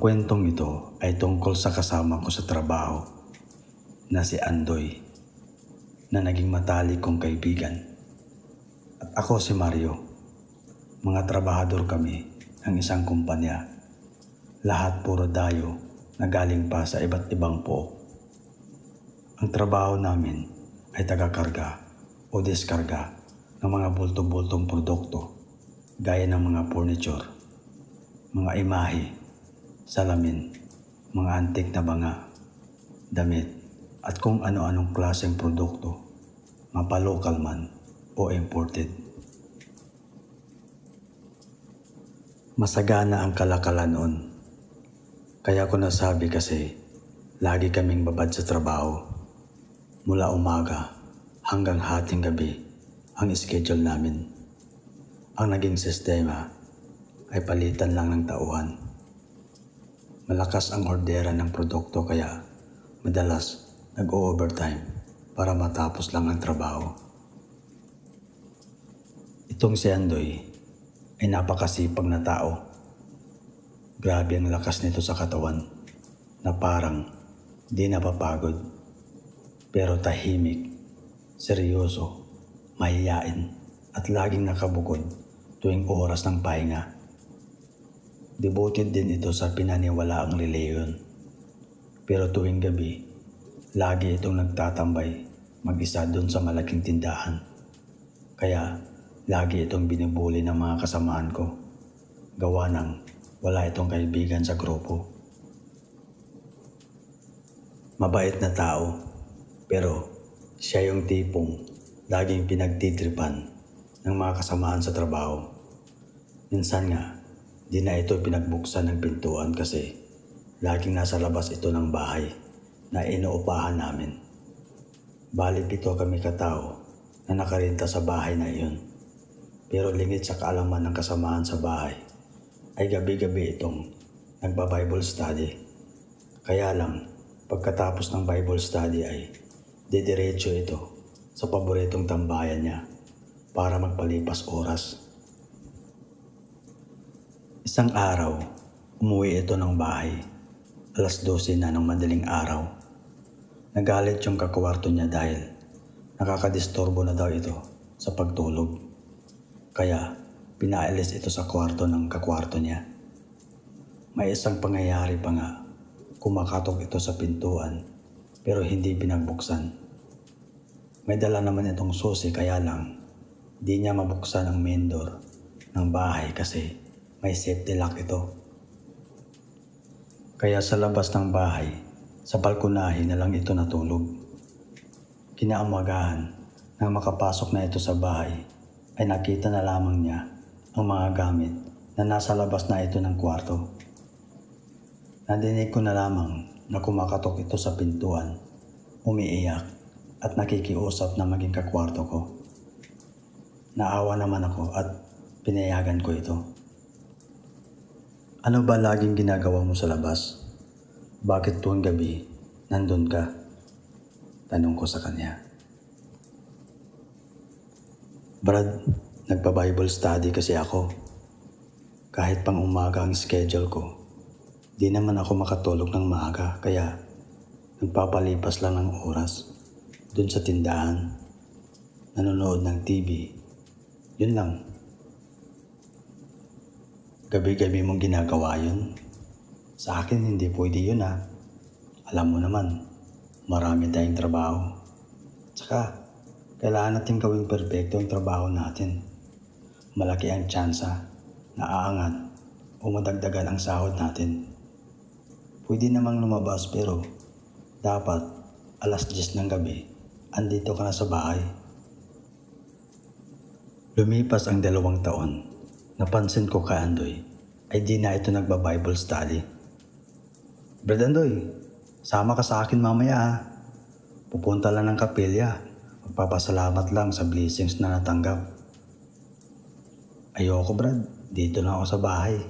Ang kwentong ito ay tungkol sa kasama ko sa trabaho na si Andoy na naging matalik kong kaibigan. At ako si Mario. Mga trabahador kami ng isang kumpanya. Lahat puro dayo na galing pa sa iba't ibang pook. Ang trabaho namin ay taga-karga o deskarga ng mga bulto-bultong produkto gaya ng mga furniture, mga imahe, salamin, mga antik na banga, damit at kung ano-anong klaseng produkto, mapalokal man o imported. Masagana ang kalakalan noon. Kaya ko nasabi kasi lagi kaming babad sa trabaho. Mula umaga hanggang hating gabi ang schedule namin. Ang naging sistema ay palitan lang ng tauhan. Malakas ang ordera ng produkto kaya madalas nag-o-overtime para matapos lang ang trabaho. Itong si Andoy ay napakasipag na tao. Grabe ang lakas nito sa katawan na parang di napapagod. Pero tahimik, seryoso, mahiyain at laging nakabukod tuwing oras ng pahinga. Devoted din ito sa pinaniwalaang reliyon. Pero tuwing gabi, lagi itong nagtatambay mag-isa doon sa malaking tindahan. Kaya lagi itong binubuli ng mga kasamaan ko. Gawa ng wala itong kaibigan sa grupo. Mabait na tao, pero siya yung tipong laging pinagtitripan ng mga kasamaan sa trabaho. Minsan nga, di na ito pinagbuksan ng pintuan kasi laging nasa labas ito ng bahay na inuupahan namin. Bali 7 kami katao na nakarinta sa bahay na iyon. Pero lingid sa kaalaman ng kasamaan sa bahay ay gabi-gabi itong nagba-Bible study. Kaya lang, pagkatapos ng Bible study ay didiretso ito sa paboritong tambayan niya para magpalipas oras. Isang araw, umuwi ito ng bahay. 12:00 na ng madaling araw. Nagalit yung kakwarto niya dahil nakakadisturbo na daw ito sa pagtulog. Kaya pinaalis ito sa kwarto ng kakwarto niya. May isang pangyayari pa nga. Kumakatok ito sa pintuan pero hindi binagbuksan. May dala naman itong susi kaya lang di niya mabuksan ang main door ng bahay kasi may safety lock ito. Kaya sa labas ng bahay, sa balkonahe na lang ito natulog. Kinaumagahan nang makapasok na ito sa bahay ay nakita na lamang niya ang mga gamit na nasa labas na ito ng kwarto. Nadinig ko na lamang na kumakatok ito sa pintuan, umiiyak at nakikiusap na maging kakwarto ko. Naawa naman ako at pinayagan ko ito. Ano ba laging ginagawa mo sa labas? Bakit tuwing gabi nandun ka? Tanong ko sa kanya. Brad, nagpa-Bible study kasi ako. Kahit pang umaga ang schedule ko, di naman ako makatulog ng maaga kaya nagpapalipas lang ng oras dun sa tindahan, nanonood ng TV. Yun lang. Gabi-gabi mong ginagawa yun? Sa akin hindi pwede yun ha. Alam mo naman, marami tayong trabaho. Tsaka, kailangan natin gawing perpekto ang trabaho natin. Malaki ang tsansa na aangat o madagdagan ang sahod natin. Pwede namang lumabas pero dapat 10:00 ng gabi andito ka na sa bahay. Lumipas ang 2 taon. Napansin ko kay Andoy ay di na ito nagba-Bible study. Brad Andoy, sama ka sa akin mamaya ha. Pupunta lang ng kapilya. Magpapasalamat lang sa blessings na natanggap. Ayoko Brad, dito na ako sa bahay.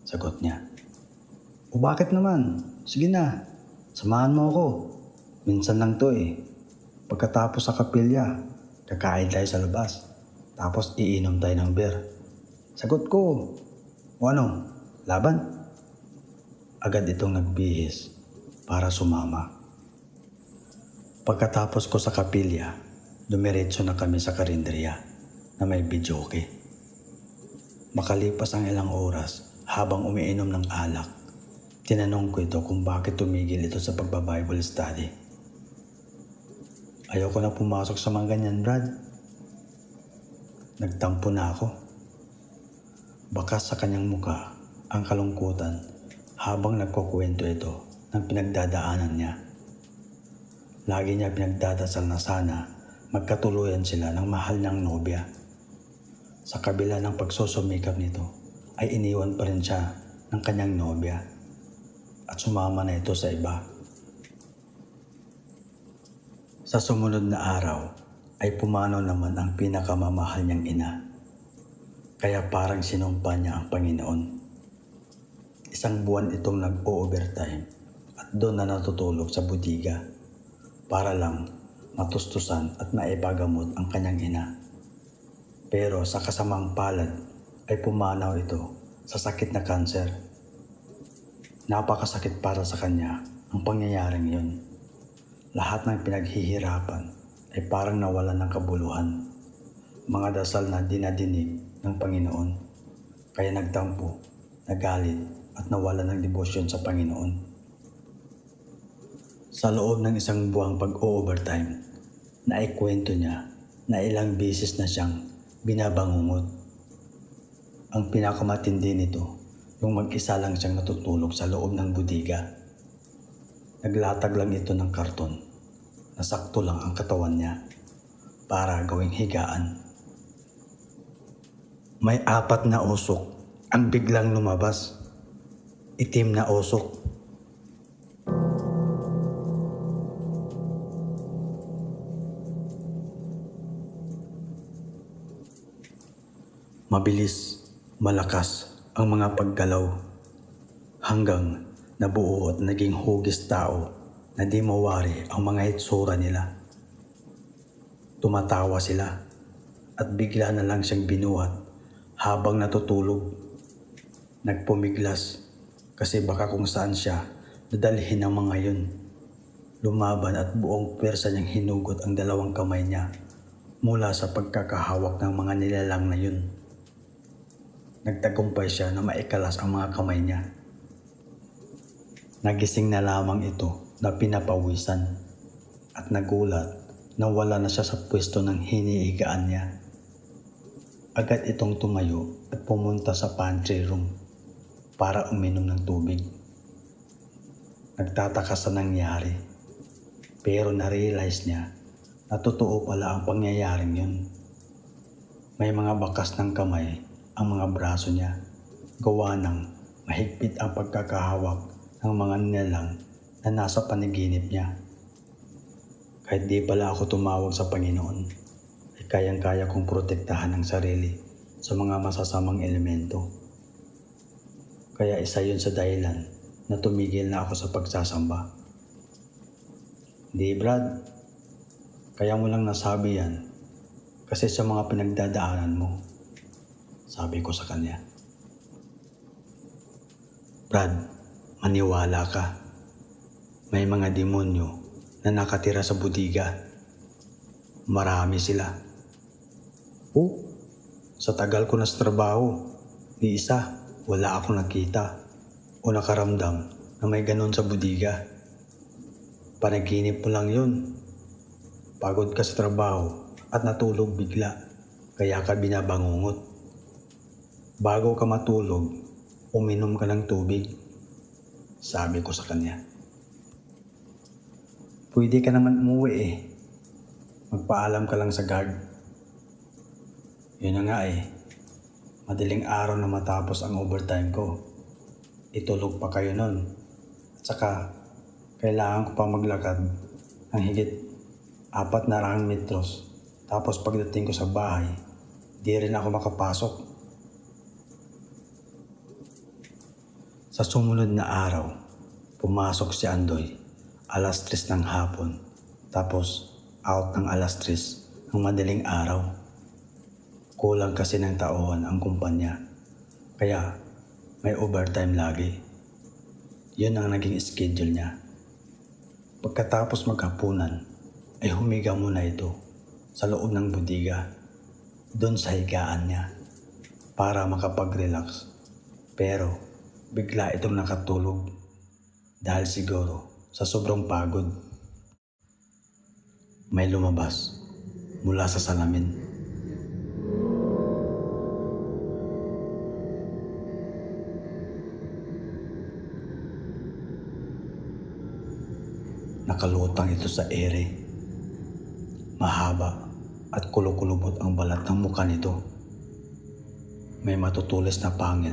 Sagot niya. O bakit naman? Sige na, samahan mo ako. Minsan lang to eh. Pagkatapos sa kapilya, kakain tayo sa labas. Tapos iinom tayo ng beer. Sagot ko. O ano, laban? Agad itong nagbihis para sumama. Pagkatapos ko sa kapilya, dumiretso na kami sa karinderiya na may videoke. Makalipas ang ilang oras habang umiinom ng alak, tinanong ko ito kung bakit tumigil ito sa pagba-Bible study. Ayoko na pumasok sa mga ganyan, Brad. Nagtampo na ako. Bakas sa kanyang muka ang kalungkutan habang nagkukwento ito ng pinagdadaanan niya. Lagi niya pinagdadasal na sana magkatuluyan sila ng mahal niyang nobya. Sa kabila ng pagsusumikap nito ay iniwan pa rin siya ng kanyang nobya at sumama na ito sa iba. Sa sumunod na araw ay pumanaw naman ang pinakamamahal niyang ina. Kaya parang sinumpa niya ang Panginoon. Isang buwan itong nag-o-overtime at doon na natutulog sa budiga para lang matustusan at maipagamot ang kanyang ina. Pero sa kasamang palad ay pumanaw ito sa sakit na kanser. Napakasakit para sa kanya ang pangyayaring yun. Lahat ng pinaghihirapan ay parang nawalan ng kabuluhan. Mga dasal na dinadinig ng Panginoon. Kaya nagtampo, nagalit at nawalan ng debosyon sa Panginoon. Sa loob ng isang buwang pag-o-overtime, naikwento niya na ilang beses na siyang binabangungot. Ang pinakamatindi nito, yung mag-isa lang siyang natutulog sa loob ng budiga. Naglatag lang ito ng karton na sakto lang ang katawan niya para gawing higaan. May 4 na usok ang biglang lumabas. Itim na usok. Mabilis, malakas ang mga paggalaw hanggang nabuo at naging hugis tao na di mawari ang mga hitsura nila. Tumatawa sila at bigla na lang siyang binuhat habang natutulog. Nagpumiglas kasi baka kung saan siya dadalhin ng mga yun. Lumaban at buong pwersa niyang hinugot ang 2 kamay niya mula sa pagkakahawak ng mga nilalang na yun. Nagtagumpay siya na maikalas ang mga kamay niya. Nagising na lamang ito na pinapawisan at nagulat na wala na siya sa pwesto ng hinihigaan niya. Agad itong tumayo at pumunta sa pantry room para uminom ng tubig. Nagtataka sa nangyari pero na-realize niya na totoo pala ang pangyayaring yun. May mga bakas ng kamay ang mga braso niya, gawa ng mahigpit ang pagkakahawak ng mga nilalang na nasa panaginip niya. Kahit di pala ako tumawag sa Panginoon, ay kayang-kaya kong protektahan ang sarili sa mga masasamang elemento. Kaya isa yun sa dahilan na tumigil na ako sa pagsasamba. Di, Brad, kaya mo lang nasabi yan kasi sa mga pinagdadaanan mo, sabi ko sa kanya. Brad, maniwala ka. May mga demonyo na nakatira sa budiga. Marami sila. Sa tagal ko na sa trabaho, ni isa, wala akong nakita o nakaramdam na may ganon sa budiga. Panaginip mo lang yun. Pagod ka sa trabaho at natulog bigla, kaya ka binabangungot. Bago ka matulog, uminom ka ng tubig, sabi ko sa kanya. Pwede ka naman umuwi eh. Magpaalam ka lang sa guard. Yun na nga eh. Madaling araw na matapos ang overtime ko. Itulog pa kayo nun. At saka, kailangan ko pa maglakad ng higit 400 metros. Tapos pagdating ko sa bahay, di rin ako makapasok. Sa sumunod na araw, pumasok si Andoy 3:00 ng hapon. Tapos out ng 3:00 ng madaling araw. Kulang kasi ng tauhan ang kumpanya, kaya may overtime lagi. Yun ang naging schedule niya. Pagkatapos maghapunan ay humiga muna ito sa loob ng bodega doon sa higaan niya para makapag-relax. Pero bigla itong nakatulog dahil siguro sa sobrang pagod. May lumabas mula sa salamin. Nakalutang ito sa ere. Mahaba at kulukulubot ang balat ng mukha nito. May matutulis na pangil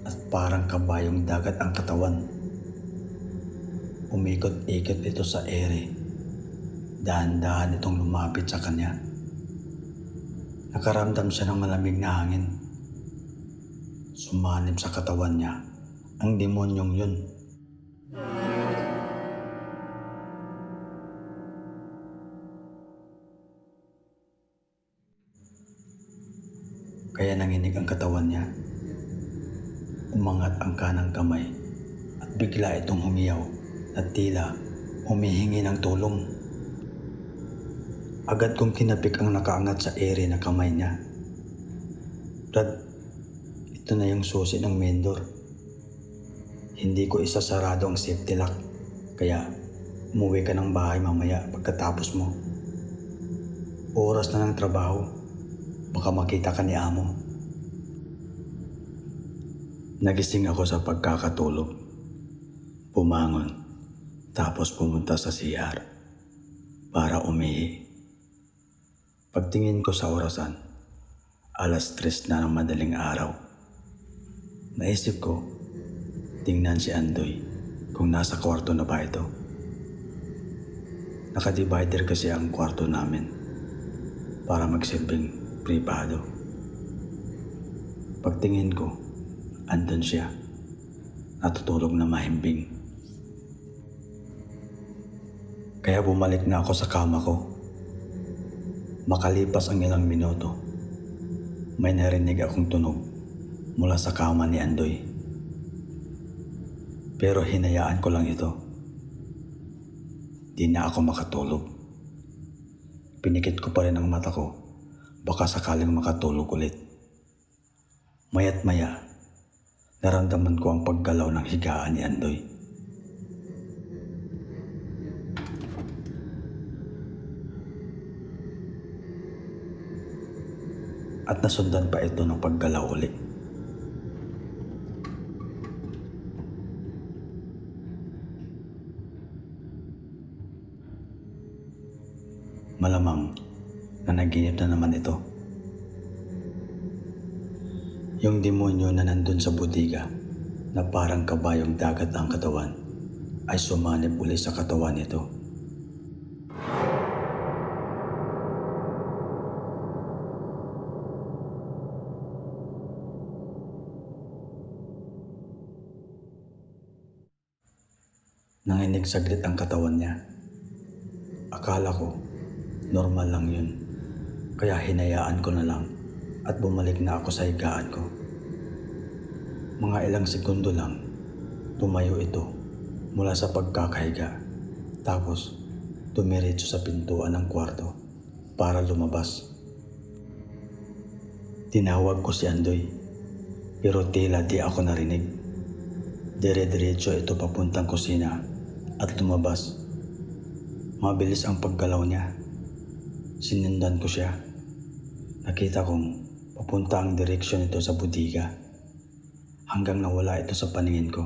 at parang kabayong dagat ang katawan. Umikot-ikot ito sa ere. Dahan-dahan itong lumapit sa kanya. Nakaramdam siya ng malamig na hangin. Sumanib sa katawan niya ang demonyong yun. Kaya nanginig ang katawan niya. Umangat ang kanang kamay at bigla itong humiyaw at tila humihingi ng tulong. Agad kong tinapik ang nakaangat sa ere na kamay niya. Brad, ito na yung susi ng main door. Hindi ko isasarado ang safety lock, kaya umuwi ka ng bahay mamaya pagkatapos mo. Oras na ng trabaho, baka makita ka ni amo. Nagising ako sa pagkakatulog. Pumangon, tapos pumunta sa CR para umihi. Pagtingin ko sa orasan, 3:00 na ng madaling araw. Naisip ko, tingnan si Andoy kung nasa kwarto na ba ito. Nakadivider kasi ang kwarto namin para magsilbing privado. Pagtingin ko, andun siya, natutulog na mahimbing. Kaya bumalik na ako sa kama ko. Makalipas ang ilang minuto, may narinig akong tunog mula sa kama ni Andoy. Pero hinayaan ko lang ito. Di na ako makatulog. Pinikit ko pa rin ang mata ko, baka sakaling makatulog ulit. Maya't maya, naramdaman ko ang paggalaw ng higaan ni Andoy. At nasundan pa ito ng paggalaw ulit. Malamang nanaginip na naman ito. Yung demonyo na nandun sa bodega na parang kabayong dagat ang katawan ay sumanib uli sa katawan nito. Nanginig saglit ang katawan niya. Akala ko normal lang yun, kaya hinayaan ko na lang at bumalik na ako sa higaan ko. Mga ilang segundo lang, tumayo ito mula sa pagkakahiga, tapos tumiretso sa pintuan ng kwarto para lumabas. Tinawag ko si Andoy, pero tila di ako narinig. Dire-diretso ito papuntang kusina at lumabas. Mabilis ang paggalaw niya. Sinundan ko siya. Nakita kong papunta ang direksyon nito sa bodega hanggang nawala ito sa paningin ko.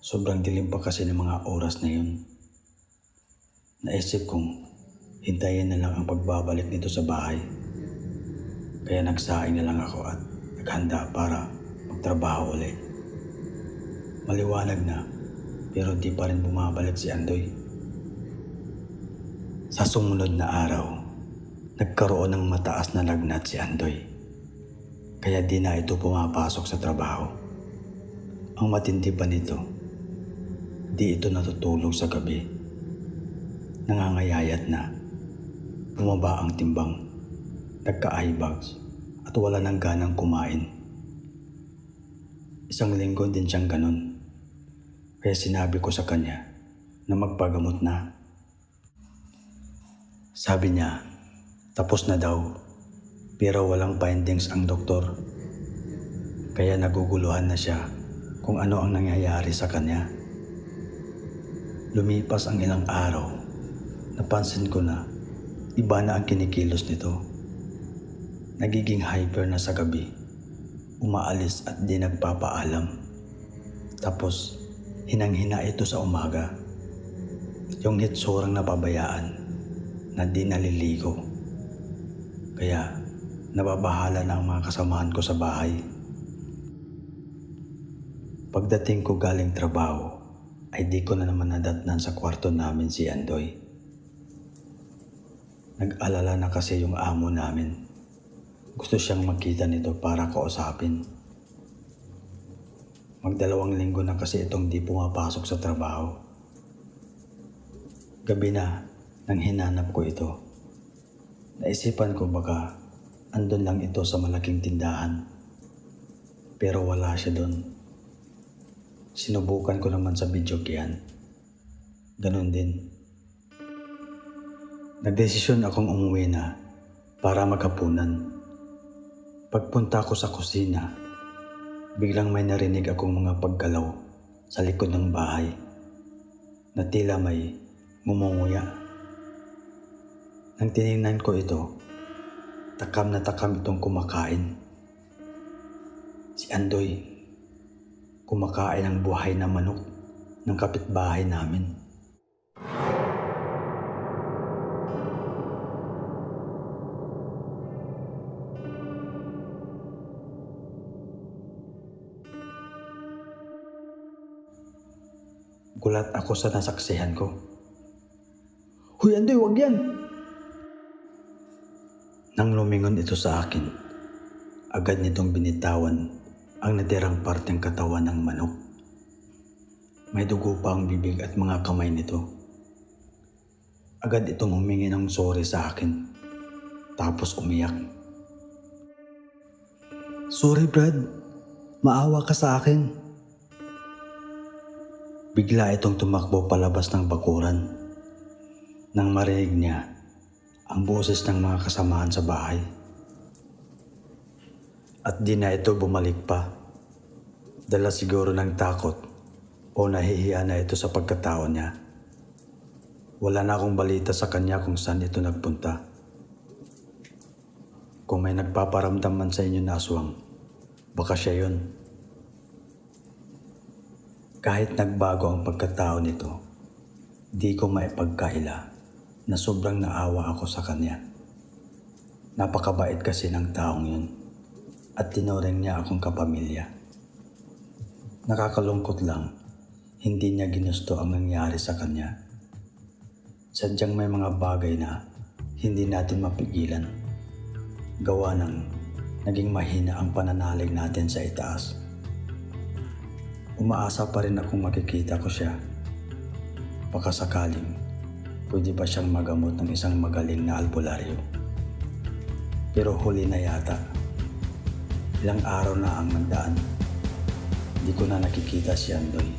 Sobrang dilim pa kasi ng mga oras na yun. Naisip kong hintayin na lang ang pagbabalik nito sa bahay. Kaya nagsaing na lang ako at naghanda para magtrabaho ulit. Maliwanag na, pero di pa rin bumabalik si Andoy. Sa sumunod na araw, nagkaroon ng mataas na lagnat si Andoy. Kaya di na ito pumapasok sa trabaho. Ang matindi pa nito, di ito natutulog sa gabi. Nangangayayat na. Bumaba ang timbang, nagka-eye bags at wala nang ganang kumain. 1 linggo din siyang ganun. Kaya sinabi ko sa kanya na magpagamot na. Sabi niya, tapos na daw, pero walang findings ang doktor. Kaya naguguluhan na siya kung ano ang nangyayari sa kanya. Lumipas ang ilang araw, napansin ko na iba na ang kinikilos nito. Nagiging hyper na sa gabi, umaalis at di nagpapaalam. Tapos hinang-hina ito sa umaga. Yung hitsurang napabayaan na di naliligo. Kaya nababahala na ang mga kasamahan ko sa bahay. Pagdating ko galing trabaho, ay di ko na naman nadatnan sa kwarto namin si Andoy. Nag-alala na kasi yung amo namin. Gusto siyang makita nito para kausapin. Magdalawang linggo na kasi itong di pumapasok sa trabaho. Gabi na nang hinanap ko ito. Naisipan ko baka andun lang ito sa malaking tindahan. Pero wala siya doon. Sinubukan ko naman sa videokyan. Ganun din. Nagdesisyon akong umuwi na para maghapunan. Pagpunta ko sa kusina, biglang may narinig akong mga paggalaw sa likod ng bahay na tila may ngumunguya. Nang tinignan ko ito, takam na takam itong kumakain. Si Andoy, kumakain ng buhay na manok ng kapitbahay namin. Gulat ako sa nasaksihan ko. "Huy Andoy, wag yan!" Nang lumingon ito sa akin, agad nitong binitawan ang natirang parteng katawan ng manok. May dugo pa ang bibig at mga kamay nito. Agad itong humingi ng sorry sa akin, tapos umiyak. "Sorry Brad, maawa ka sa akin." Bigla itong tumakbo palabas ng bakuran nang marinig niya ang boses ng mga kasamahan sa bahay. At di na ito bumalik pa. Dala siguro ng takot o nahihiya na ito sa pagkatao niya. Wala na akong balita sa kanya kung saan ito nagpunta. Kung may nagpaparamdam man sa inyo na aswang, baka siya yun. Kahit nagbago ang pagkatao nito, di ko maipagkaila na sobrang naawa ako sa kanya. Napakabait kasi ng taong yun at tinuring niya akong kapamilya. Nakakalungkot lang, hindi niya ginusto ang nangyari sa kanya. Sadyang may mga bagay na hindi natin mapigilan. Gawa ng naging mahina ang pananalig natin sa itaas. Umaasa pa rin akong makikita ko siya. Baka sakaling pwede pa siyang magamot ng isang magaling na albularyo. Pero huli na yata. Ilang araw na ang nagdaan. Di ko na nakikita si Andoy.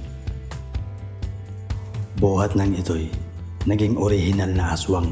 Buhat ng ito'y naging orihinal na aswang.